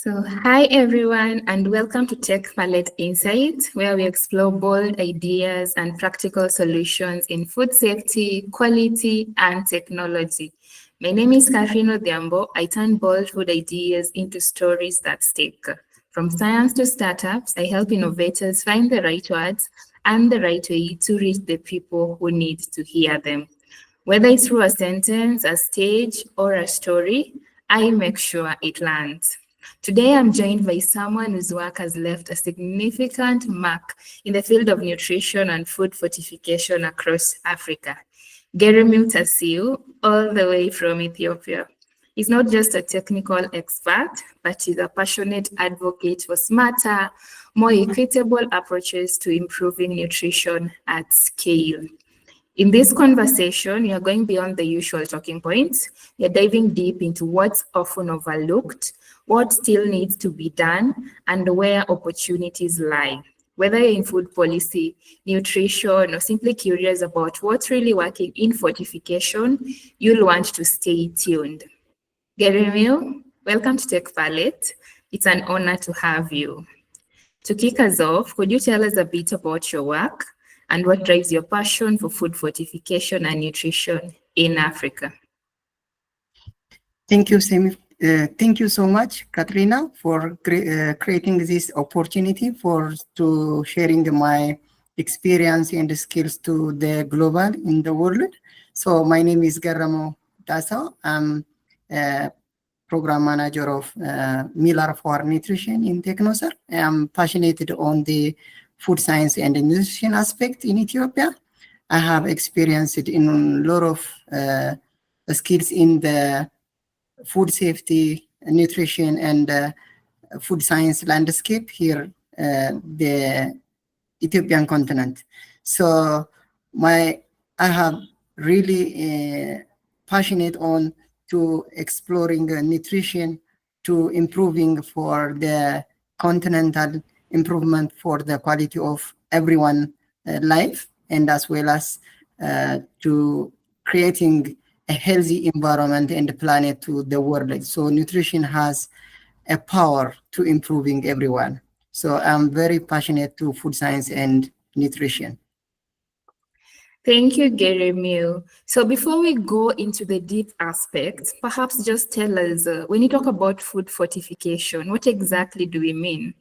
Hi everyone, and welcome to TechPalate Insights, where we explore bold ideas and practical solutions in food safety, quality, and technology. My name is Odhiambo. I turn bold food ideas into stories that stick. From science to startups, I help innovators find the right words and the right way to reach the people who need to hear them. Whether it's through a sentence, a stage, or a story, I make sure it lands. Today, I'm joined by someone whose work has left a significant mark in the field of nutrition and food fortification across Africa. Geremew Tassew, all the way from Ethiopia. He's not just a technical expert, but he's a passionate advocate for smarter, more equitable approaches to improving nutrition at scale. In this conversation, you're going beyond the usual talking points. You're diving deep into what's often overlooked, what still needs to be done, and where opportunities lie. Whether you're in food policy, nutrition, or simply curious about what's really working in fortification, you'll want to stay tuned. Geremew, welcome to TechPalate. It's an honor to have you. To kick us off, could you tell us a bit about your work and what drives your passion for food fortification and nutrition in Africa? Thank you, Sami. Thank you so much, Katrina, for creating this opportunity to sharing my experience and skills to the global in the world. So my name is Geremew Tassew. I'm program manager of Miller for Nutrition in Technoser. I'm passionate on the food science and nutrition aspect in Ethiopia. I have experienced in a lot of skills in the food safety, nutrition, and food science landscape here, the Ethiopian continent. So I have really passionate on to exploring nutrition, to improving for the continental improvement for the quality of everyone life, and as well as to creating a healthy environment and planet to the world. So nutrition has a power to improving everyone. So I'm very passionate to food science and nutrition. Thank you, Geremew. So before we go into the deep aspects, perhaps just tell us, when you talk about food fortification, what exactly do we mean?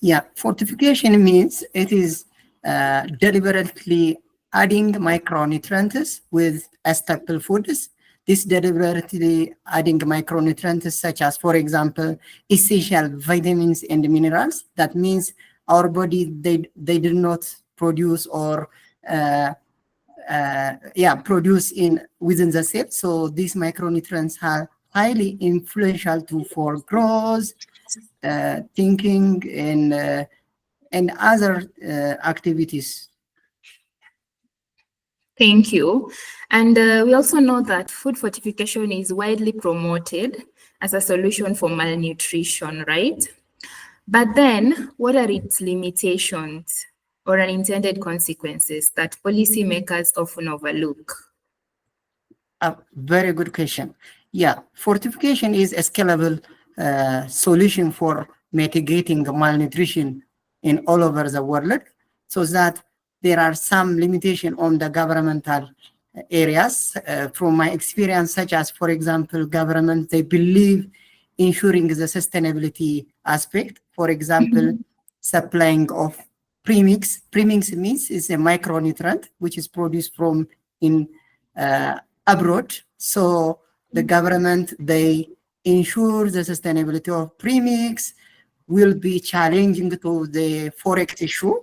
Yeah, fortification means it is deliberately adding micronutrients with staple foods. This deliberately adding micronutrients such as, for example, essential vitamins and minerals. That means our body, they do not produce or produce within the cell. So these micronutrients are highly influential for growth, thinking, and other activities. Thank you. And we also know that food fortification is widely promoted as a solution for malnutrition, right? But then, what are its limitations or unintended consequences that policymakers often overlook? A very good question. Yeah, fortification is a scalable solution for mitigating malnutrition in all over the world, so that there are some limitation on the governmental areas. From my experience, such as, for example, government, they believe ensuring the sustainability aspect. For example, supplying of premix. Premix means is a micronutrient which is produced from abroad. So the government, they ensure the sustainability of premix will be challenging to the forex issue.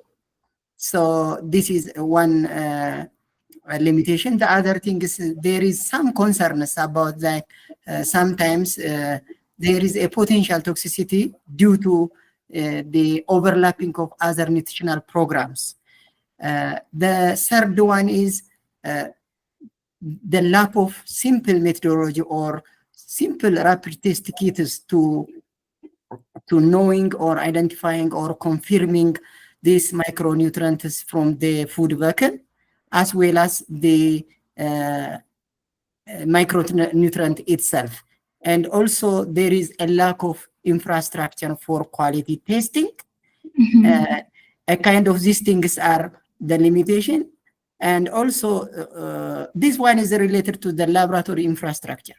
So this is one limitation. The other thing is there is some concerns about that. Sometimes there is a potential toxicity due to the overlapping of other nutritional programs. The third one is the lack of simple methodology or simple rapid test kits to knowing or identifying or confirming these micronutrients from the food vehicle, as well as the micronutrient itself. And also there is a lack of infrastructure for quality testing. Mm-hmm. A kind of these things are the limitation. And also, this one is related to the laboratory infrastructure,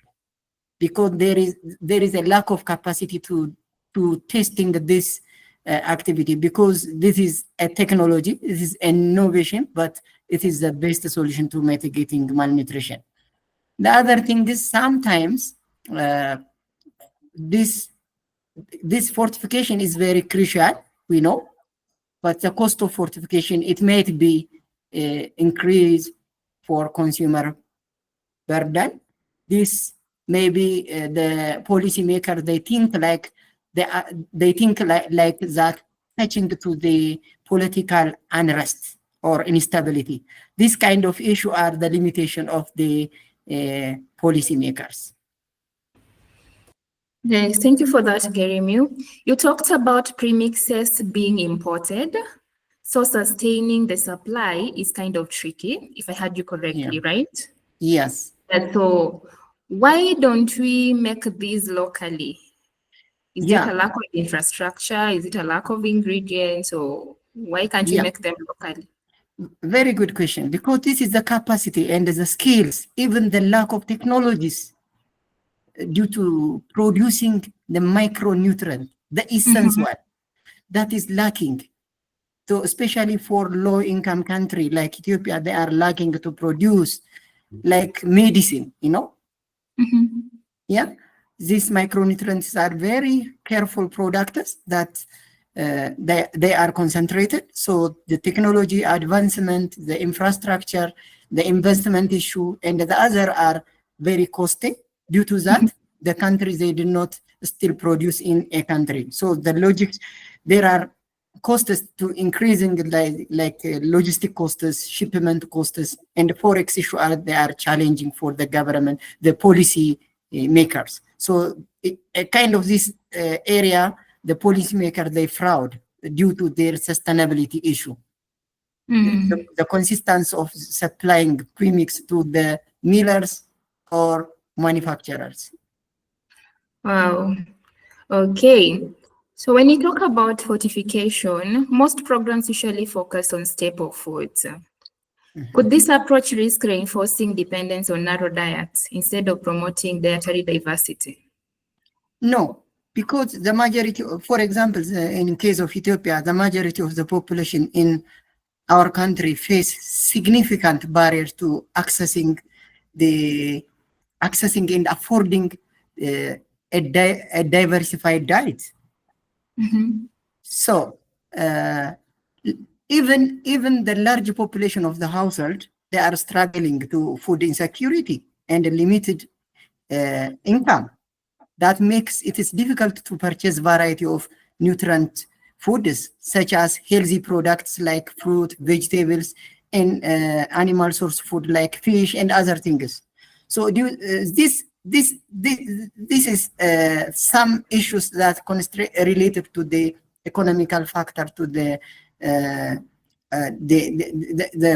because there is a lack of capacity to testing this activity, because this is a technology, this is innovation, but it is the best solution to mitigating malnutrition. The other thing is sometimes this fortification is very crucial, we know, but the cost of fortification, it might be increased for consumer burden. This maybe the policymaker, they think like that, touching to the political unrest or instability. This kind of issue are the limitation of the policymakers. Yes, thank you for that, Geremew. You talked about premixes being imported. So sustaining the supply is kind of tricky, if I heard you correctly, right? Yes. And so why don't we make these locally? Is it a lack of infrastructure? Is it a lack of ingredients? Or why can't we make them locally? Very good question, because this is the capacity and the skills, even the lack of technologies due to producing the micronutrient, the essence one, that is lacking. So especially for low-income country like Ethiopia, they are lacking to produce like medicine, you know? Yeah, these micronutrients are very careful products that they are concentrated. So the technology advancement, the infrastructure, the investment issue, and the other are very costly. Due to that, the countries, they do not still produce in a country. So the logic, there are costs to increasing like logistic costs, shipment costs, and forex issue they are challenging for the government, the policy makers. So a kind of this area, the policymaker, they fraud due to their sustainability issue. The consistency of supplying premix to the millers or manufacturers. Wow. Okay. So when you talk about fortification, most programs usually focus on staple foods. Could this approach risk reinforcing dependence on narrow diets instead of promoting dietary diversity? No, because the majority, for example, in case of Ethiopia, the majority of the population in our country face significant barriers to accessing and affording a diversified diet. So even the large population of the household, they are struggling to food insecurity and limited income. That makes it is difficult to purchase variety of nutrient foods, such as healthy products like fruit, vegetables, and animal source food like fish and other things. So this is some issues that related to the economical factor to the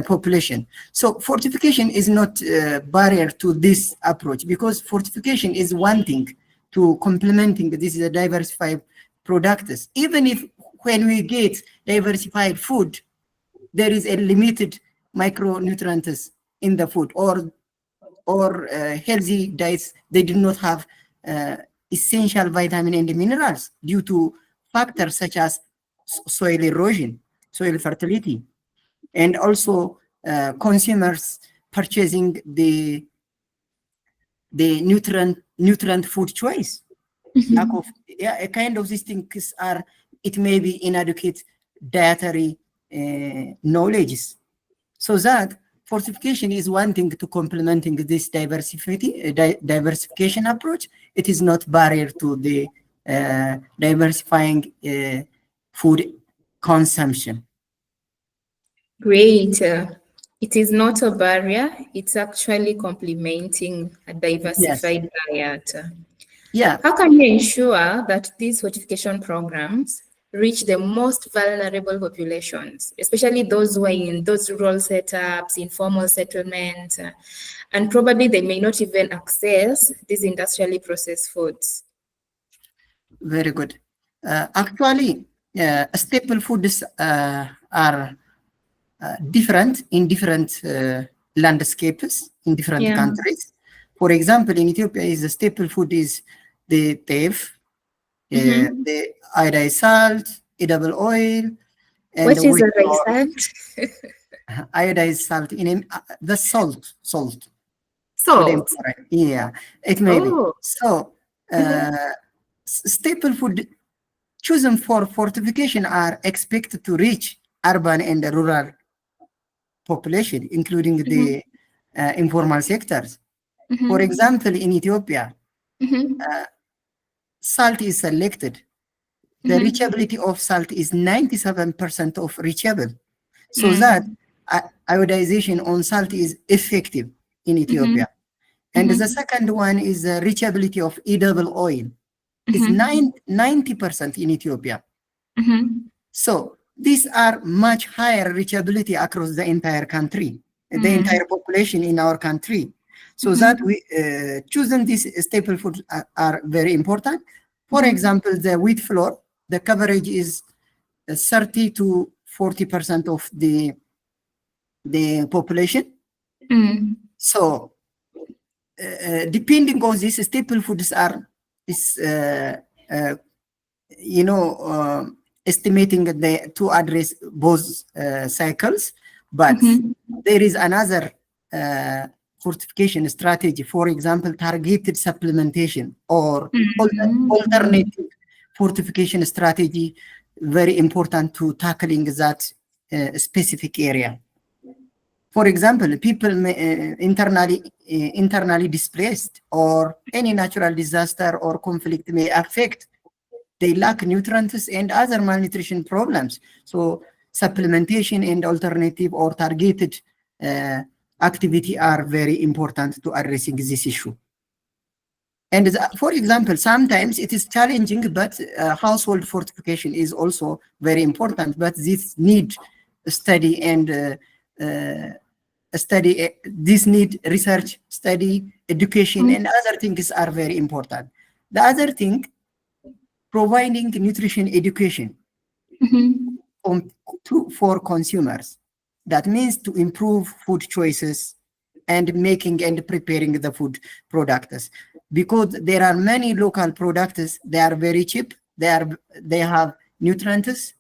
population. So fortification is not a barrier to this approach, because fortification is one thing to complementing this is a diversified products. Even if when we get diversified food, there is a limited micronutrients in the food, or healthy diets, they do not have essential vitamin and minerals due to factors such as soil erosion, soil fertility, and also consumers purchasing the nutrient food choice. Lack of a kind of these things are, it may be inadequate dietary knowledge. So that fortification is one thing to complementing this diversification approach. It is not barrier to the diversifying food consumption. Great. It is not a barrier. It's actually complementing a diversified diet. Yeah. How can you ensure that these fortification programs reach the most vulnerable populations, especially those who are in those rural setups, informal settlements, and probably they may not even access these industrially processed foods? Very good. Actually, staple foods are different in different landscapes in different Yeah. countries. For example, in Ethiopia, is the staple food is the teff, the iodized salt, edible oil, and What the is wheat a flour. rice? Iodized salt the salt to the Salt. important. Yeah, it may be. Oh. So staple food chosen for fortification are expected to reach urban and rural population, including the informal sectors. For example, in Ethiopia, salt is selected. The reachability of salt is 97% of reachable. So that iodization on salt is effective in Ethiopia. And the second one is the reachability of edible oil is 90% in Ethiopia. So these are much higher reachability across the entire country, the entire population in our country. So that we choosing these staple foods are very important. For example, the wheat flour, the coverage is 30 to 40% of the population. So depending on these staple foods are is you know estimating to address both cycles, but there is another fortification strategy. For example, targeted supplementation or alternative fortification strategy, very important to tackling that specific area. For example, people internally displaced or any natural disaster or conflict may affect. They lack nutrients and other malnutrition problems. So supplementation and alternative or targeted activity are very important to addressing this issue. And for example, sometimes it is challenging, but household fortification is also very important, but this need study and this need research, study, education, and other things are very important. The other thing, providing nutrition education for consumers. That means to improve food choices and making and preparing the food products. Because there are many local products, they are very cheap, they have nutrients,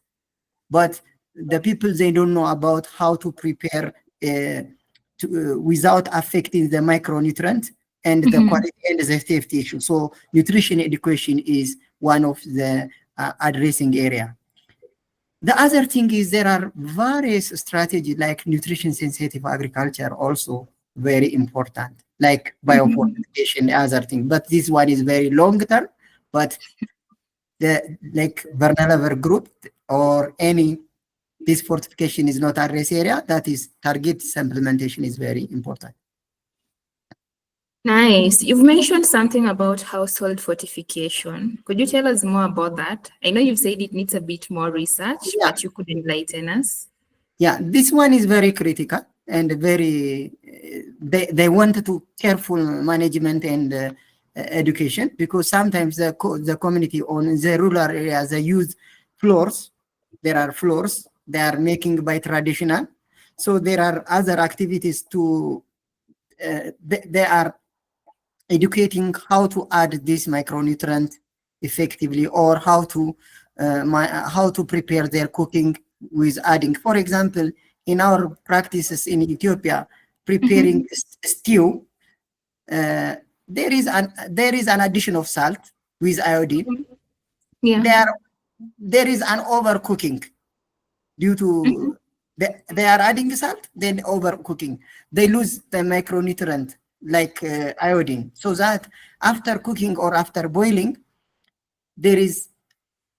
but the people, they don't know about how to prepare without affecting the micronutrient and the quality and the safety issue. So nutrition education is one of the addressing area. The other thing is there are various strategies like nutrition sensitive agriculture also very important, like biofortification, other thing. But this one is very long term, but the like vulnerable group or any this fortification is not address area, that is target implementation is very important. Nice. You've mentioned something about household fortification. Could you tell us more about that? I know you've said it needs a bit more research, but you could enlighten us. Yeah, this one is very critical and very, they want to careful management and education, because sometimes the community on the rural areas, they use floors. There are floors they are making by traditional. So there are other activities to, they are educating how to add this micronutrient effectively, or how to prepare their cooking with adding. For example, in our practices in Ethiopia, preparing stew, there is an addition of salt with iodine. Yeah. There is an overcooking due to they are adding salt, then overcooking. They lose the micronutrient like iodine, so that after cooking or after boiling, there is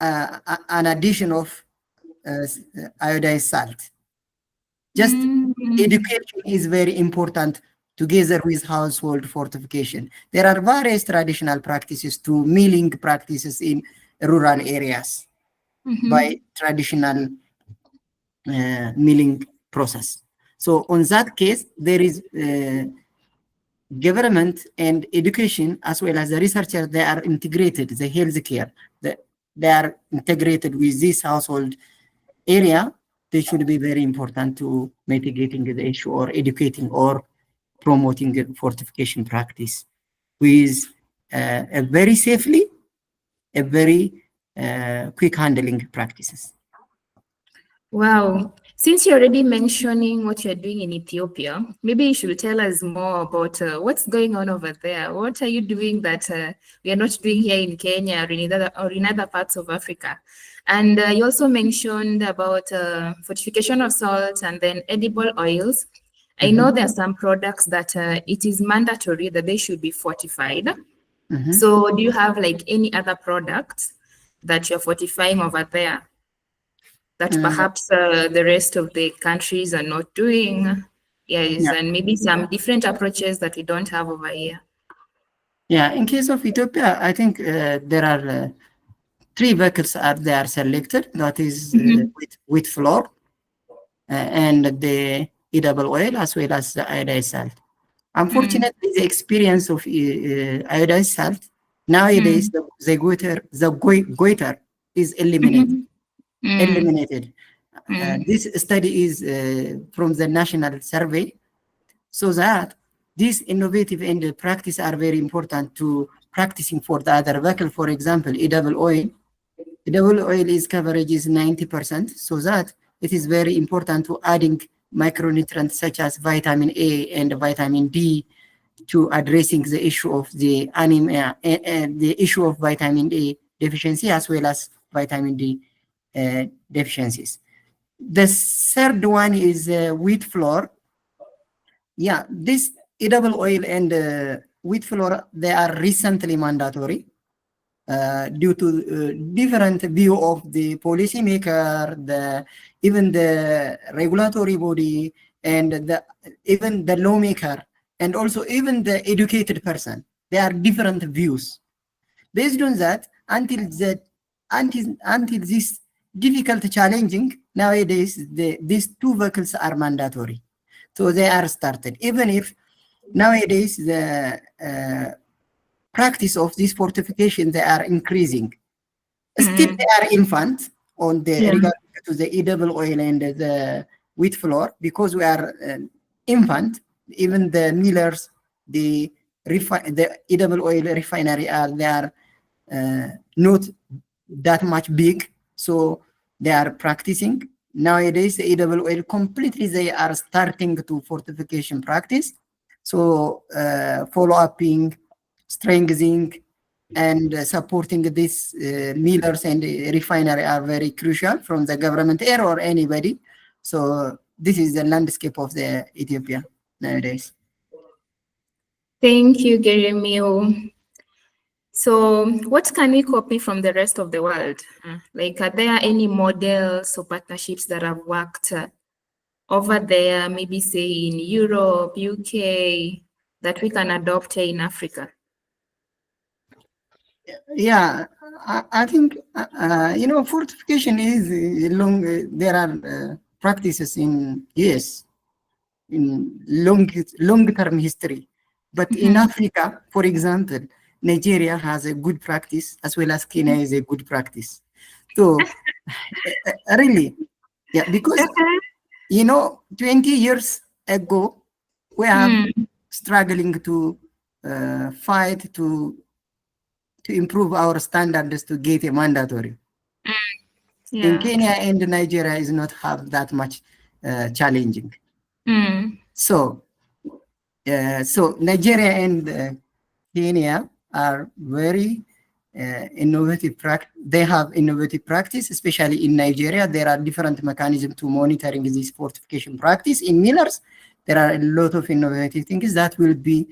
an addition of iodized salt. Just education is very important together with household fortification. There are various traditional practices to milling practices in rural areas by traditional milling process. So on that case, there is government and education, as well as the researchers, they are integrated, the healthcare, they are integrated with this household area. They should be very important to mitigating the issue or educating or promoting the fortification practice with a very safely, a very quick handling practices. Wow. Since you're already mentioning what you're doing in Ethiopia, maybe you should tell us more about what's going on over there. What are you doing that we are not doing here in Kenya or in other parts of Africa? And you also mentioned about fortification of salt and then edible oils. I know there are some products that it is mandatory that they should be fortified. So do you have like any other products that you're fortifying over there that perhaps the rest of the countries are not doing? Yes, Yeah. and maybe some different approaches that we don't have over here. Yeah, in case of Ethiopia, I think there are three vehicles they are selected. That is with flour and the edible oil as well as the iodized salt. Unfortunately, the experience of iodized salt nowadays the goiter is eliminated. Eliminated. This study is from the national survey, so that these innovative and practice are very important to practicing for the other vehicle. For example, edible oil. Edible oil is coverage is 90%, so that it is very important to adding micronutrients such as vitamin A and vitamin D to addressing the issue of the anemia and the issue of vitamin A deficiency as well as vitamin D deficiencies. The third one is wheat flour. Yeah, this edible oil and wheat flour, they are recently mandatory due to different view of the policymaker, even the regulatory body, and even the lawmaker, and also even the educated person. There are different views. Based on that, until this difficult challenging, nowadays these two vehicles are mandatory. So they are started. Even if nowadays the practice of this fortification, they are increasing. Still they are infant on the regard to the edible oil and the wheat flour, because we are infant. Even the millers, the edible oil refinery they are not that much big, so they are practicing. Nowadays, the edible oil completely they are starting to fortification practice. So follow-upping, strengthening, and supporting these millers and refinery are very crucial from the government area or anybody. So this is the landscape of the Ethiopia nowadays. Thank you, Geremew. So what can we copy from the rest of the world? Like, are there any models or partnerships that have worked over there, maybe say in Europe, UK, that we can adopt here in Africa? Yeah, I think, fortification is long, there are practices in US, in long-term history. But in Africa, for example, Nigeria has a good practice as well as Kenya is a good practice. So really, yeah, because 20 years ago, we are struggling to fight to improve our standards to get a mandatory. In Kenya and Nigeria is not have that much challenging. So Nigeria and Kenya are very innovative practice. They have innovative practice, especially in Nigeria. There are different mechanisms to monitoring this fortification practice. In millers, there are a lot of innovative things that will be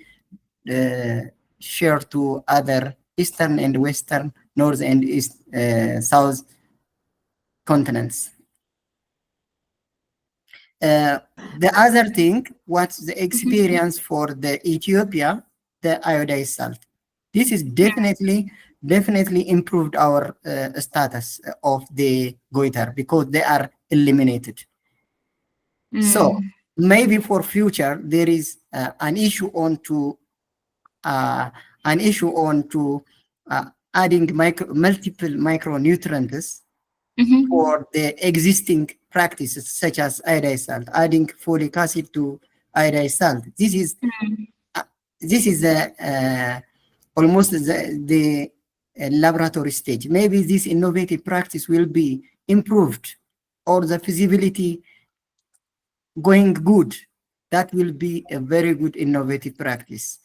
shared to other Eastern and Western, North and East, South continents. The other thing, what's the experience for the Ethiopia, the iodized salt. This is definitely improved our status of the goiter because they are eliminated. So maybe for future, there is an issue on to an issue on to adding multiple micronutrients for the existing practices such as iodized salt, adding folic acid to iodized salt. This is almost the laboratory stage. Maybe this innovative practice will be improved or the feasibility going good. That will be a very good innovative practice.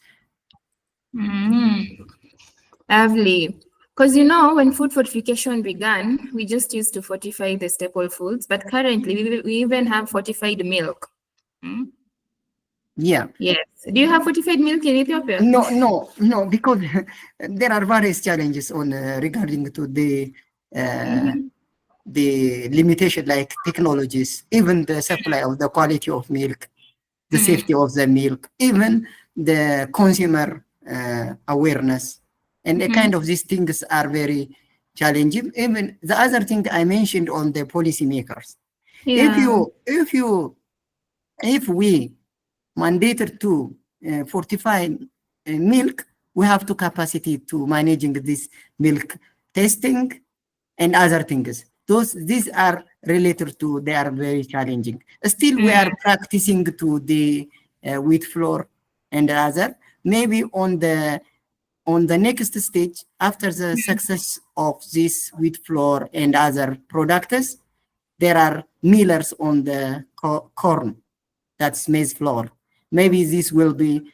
Lovely. Because when food fortification began, we just used to fortify the staple foods, but currently we even have fortified milk. Yeah. Yes. Do you have fortified milk in Ethiopia? No, because there are various challenges on regarding to the limitation like technologies, even the supply of the quality of milk, the safety of the milk, even the consumer awareness. And the kind of these things are very challenging. Even the other thing I mentioned on the policymakers. Yeah. If we mandated to fortify milk, we have to capacity to managing this milk testing and other things. These are related to, they are very challenging. Still, we are practicing to the wheat flour and other. Maybe on the next stage, after the success of this wheat flour and other products, there are millers on the corn, that's maize flour. Maybe this will be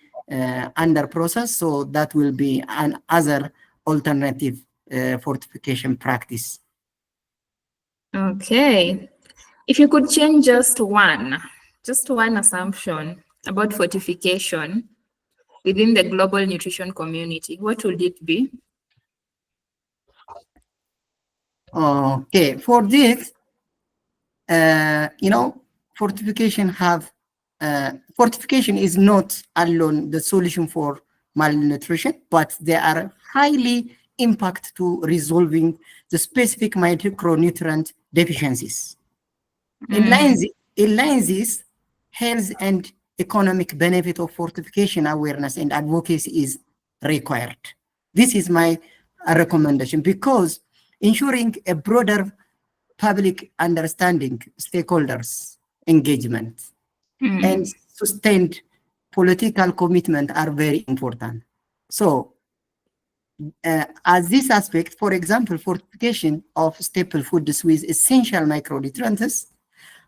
under process, so that will be an other alternative fortification practice. Okay. If you could change just one assumption about fortification within the global nutrition community, what would it be? Okay, for this, fortification is not alone the solution for malnutrition, but they are highly impact to resolving the specific micronutrient deficiencies. In line this, health and economic benefit of fortification awareness and advocacy is required. This is my recommendation, because ensuring a broader public understanding, stakeholders engagement, and sustained political commitment are very important. So as this aspect, for example, fortification of staple foods with essential micronutrients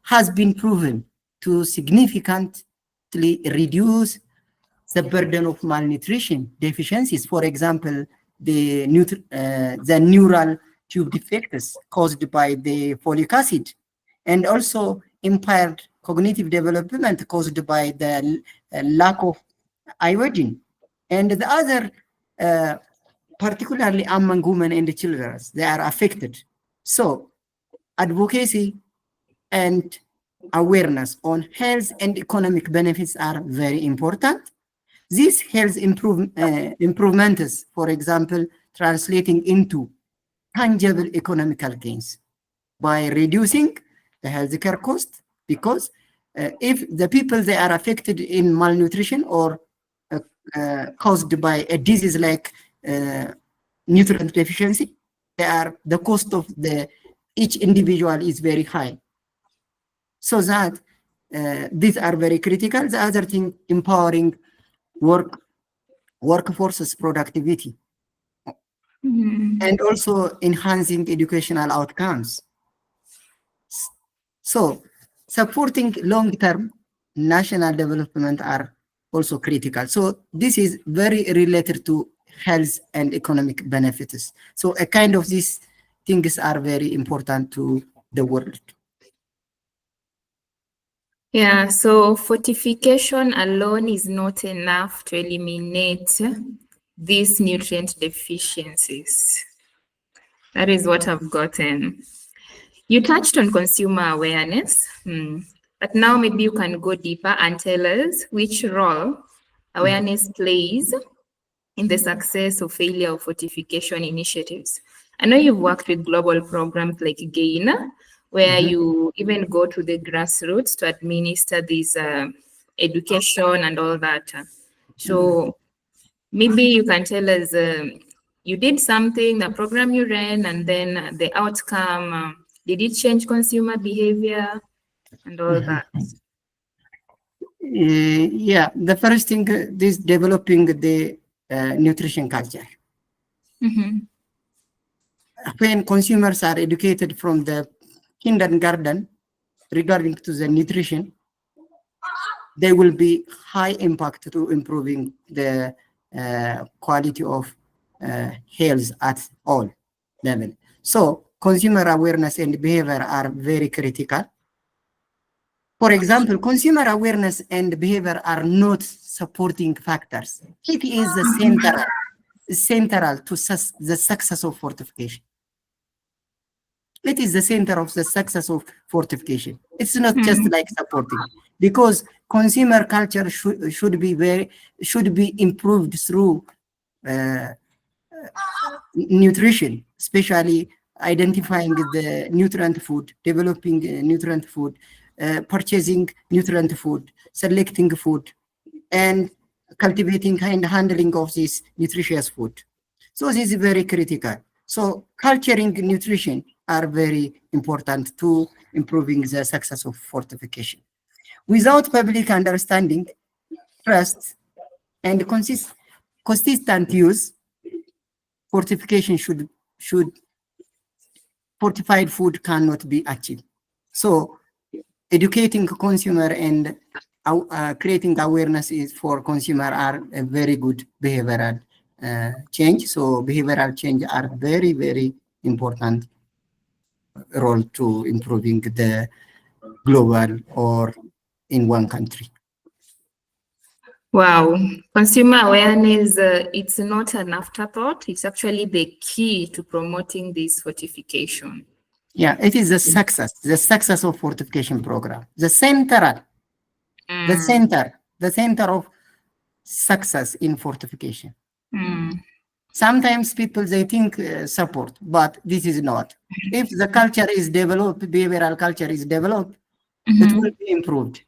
has been proven to significantly reduce the burden of malnutrition deficiencies. For example, the neural tube defects caused by the folic acid, and also impaired cognitive development caused by the lack of iodine. And the other, particularly among women and children, they are affected. So advocacy and awareness on health and economic benefits are very important. These health improvements, for example, translating into tangible economical gains by reducing the healthcare cost, because if the people they are affected in malnutrition or caused by a disease like nutrient deficiency, the cost of each individual is very high. So that these are very critical. The other thing, empowering workforce's productivity, and also enhancing educational outcomes. So supporting long-term national development are also critical. So this is very related to health and economic benefits. So a kind of these things are very important to the world. Yeah, so fortification alone is not enough to eliminate these nutrient deficiencies. That is what I've gotten. You touched on consumer awareness, but now maybe you can go deeper and tell us which role awareness plays in the success or failure of fortification initiatives. I know you've worked with global programs like GAIN, where you even go to the grassroots to administer this education and all that. So maybe you can tell us you did something, the program you ran, and then the outcome, did it change consumer behavior and all that? Yeah, the first thing is developing the nutrition culture. When consumers are educated from the kindergarten regarding to the nutrition, there will be high impact to improving the quality of health at all level. So consumer awareness and behavior are very critical. For example, consumer awareness and behavior are not supporting factors. It is the central to the success of fortification. It is the center of the success of fortification. It's not just like supporting, because consumer culture should be improved through nutrition, especially identifying the nutrient food, developing nutrient food, purchasing nutrient food, selecting food, and cultivating and handling of this nutritious food. So this is very critical. So culturing nutrition are very important to improving the success of fortification. Without public understanding, trust, and consistent use, fortification fortified food cannot be achieved. So educating consumer and creating awareness is for consumer are a very good behavioral change. So behavioral change are very, very important role to improving the global or in one country. Wow, consumer awareness, it's not an afterthought, it's actually the key to promoting this fortification. Yeah, it is the success of fortification program, the center of success in fortification. Sometimes people, they think support, but this is not. If the culture is developed, behavioral culture is developed, it will be improved.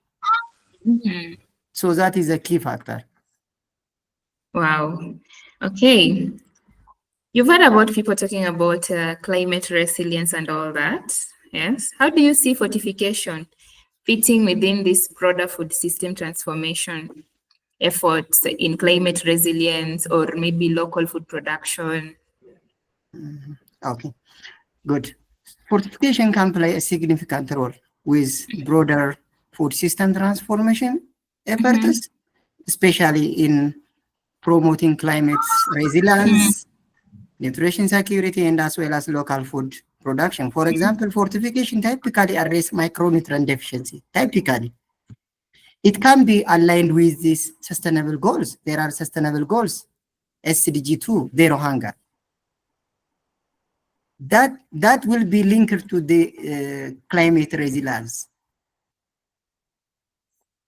So that is a key factor. Wow. Okay. You've heard about people talking about climate resilience and all that. Yes. How do you see fortification fitting within this broader food system transformation efforts in climate resilience or maybe local food production? Okay, good. Fortification can play a significant role with broader food system transformation efforts, especially in promoting climate resilience, nutrition security, and as well as local food production. For example, fortification typically address micronutrient deficiency. Typically, it can be aligned with these sustainable goals. There are sustainable goals, SDG 2, zero hunger. That will be linked to the climate resilience.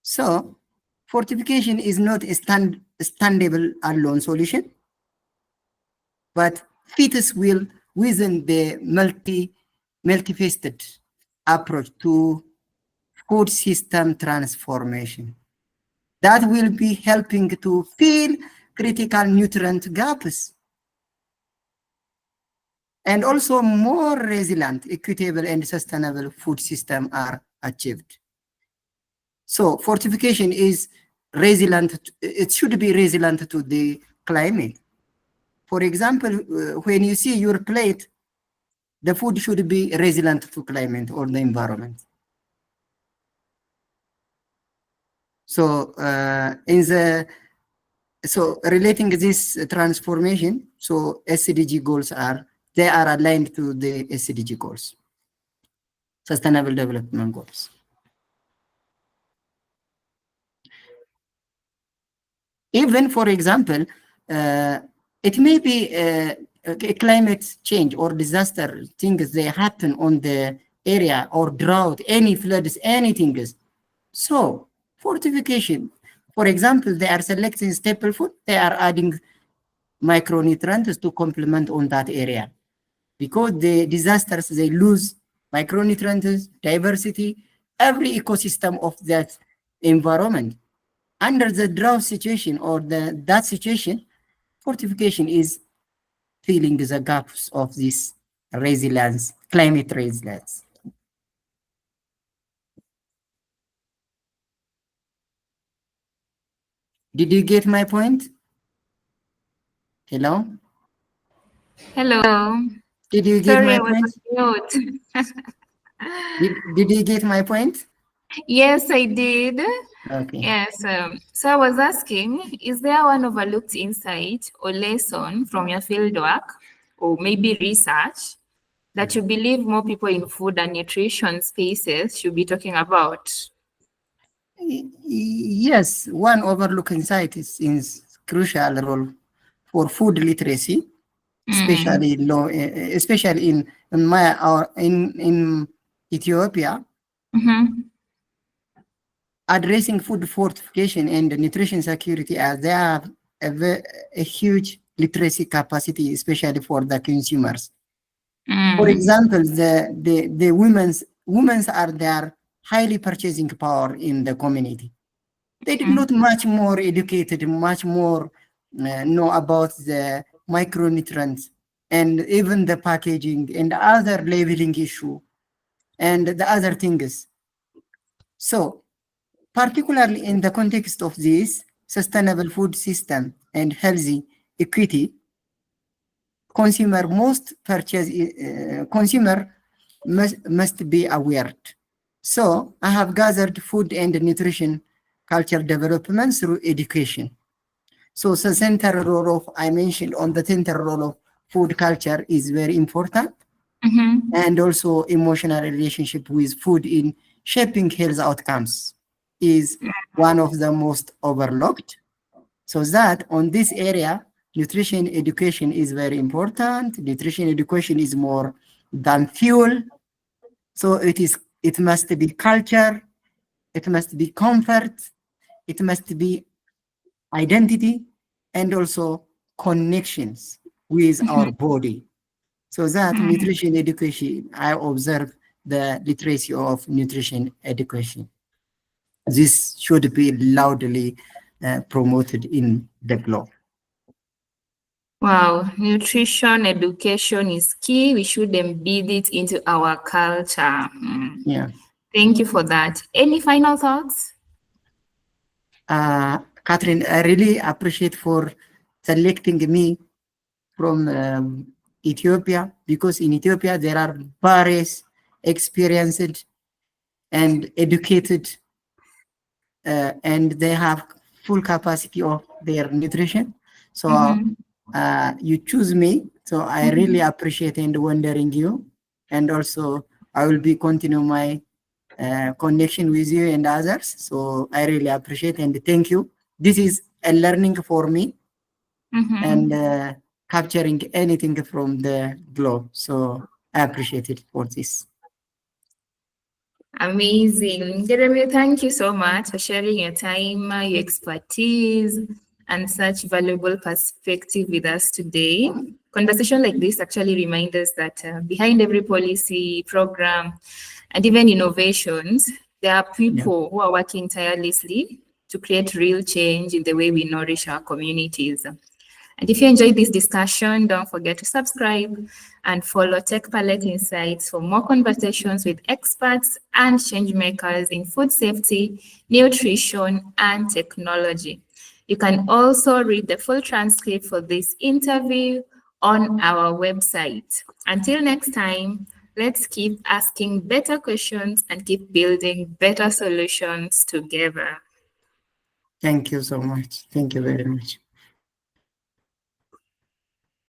So fortification is not a standable alone solution, but fits will within the multifaceted approach to food system transformation that will be helping to fill critical nutrient gaps and also more resilient, equitable, and sustainable food system are achieved. So fortification is resilient. It should be resilient to the climate. For example, when you see your plate, the food should be resilient to climate or the environment. So relating this transformation, so SDG goals they are aligned to the SDG goals, Sustainable Development Goals. Even, for example, it may be a climate change or disaster things they happen on the area, or drought, any floods, anything. So fortification, for example, they are selecting staple food, they are adding micronutrients to complement on that area. Because the disasters, they lose micronutrients, diversity, every ecosystem of that environment. Under the drought situation or that situation, Fortification is filling the gaps of this resilience, climate resilience. Did you get my point? Hello? Hello. Did you get Sorry, my I was point? on mute. Did you get my point? Yes, I did. Okay. Yes. So I was asking, is there one overlooked insight or lesson from your fieldwork or maybe research that you believe more people in food and nutrition spaces should be talking about? Yes, one overlooked insight is crucial role for food literacy, especially especially in Ethiopia. Addressing food fortification and nutrition security, as they have a huge literacy capacity, especially for the consumers. For example, the women's are their highly purchasing power in the community. They did not much more educated, much more know about the micronutrients and even the packaging and other labeling issue and the other things. So, particularly in the context of this sustainable food system and healthy equity, consumer must be aware. So I have gathered food and nutrition culture development through education. So the central role of, I mentioned on the central role of food culture is very important. And also emotional relationship with food in shaping health outcomes is one of the most overlooked. So that on this area, nutrition education is very important. Nutrition education is more than fuel. So it must be culture, it must be comfort, it must be identity, and also connections with our body. So that nutrition education, I observe the literacy of nutrition education. This should be loudly promoted in the globe. Wow, nutrition education is key. We should embed it into our culture. Yeah. Thank you for that. Any final thoughts? Catherine, I really appreciate for selecting me from Ethiopia, because in Ethiopia there are various experienced and educated and they have full capacity of their nutrition. So you choose me. So I really appreciate and wondering you. And also I will be continue my connection with you and others. So I really appreciate and thank you. This is a learning for me and capturing anything from the globe. So I appreciate it for this. Amazing. Geremew, thank you so much for sharing your time, your expertise, and such valuable perspective with us today. Conversation like this actually reminds us that behind every policy, program, and even innovations, there are people who are working tirelessly to create real change in the way we nourish our communities. And if you enjoyed this discussion, don't forget to subscribe and follow TechPalate Insights for more conversations with experts and change makers in food safety, nutrition, and technology. You can also read the full transcript for this interview on our website. Until next time, let's keep asking better questions and keep building better solutions together. Thank you so much. Thank you very much.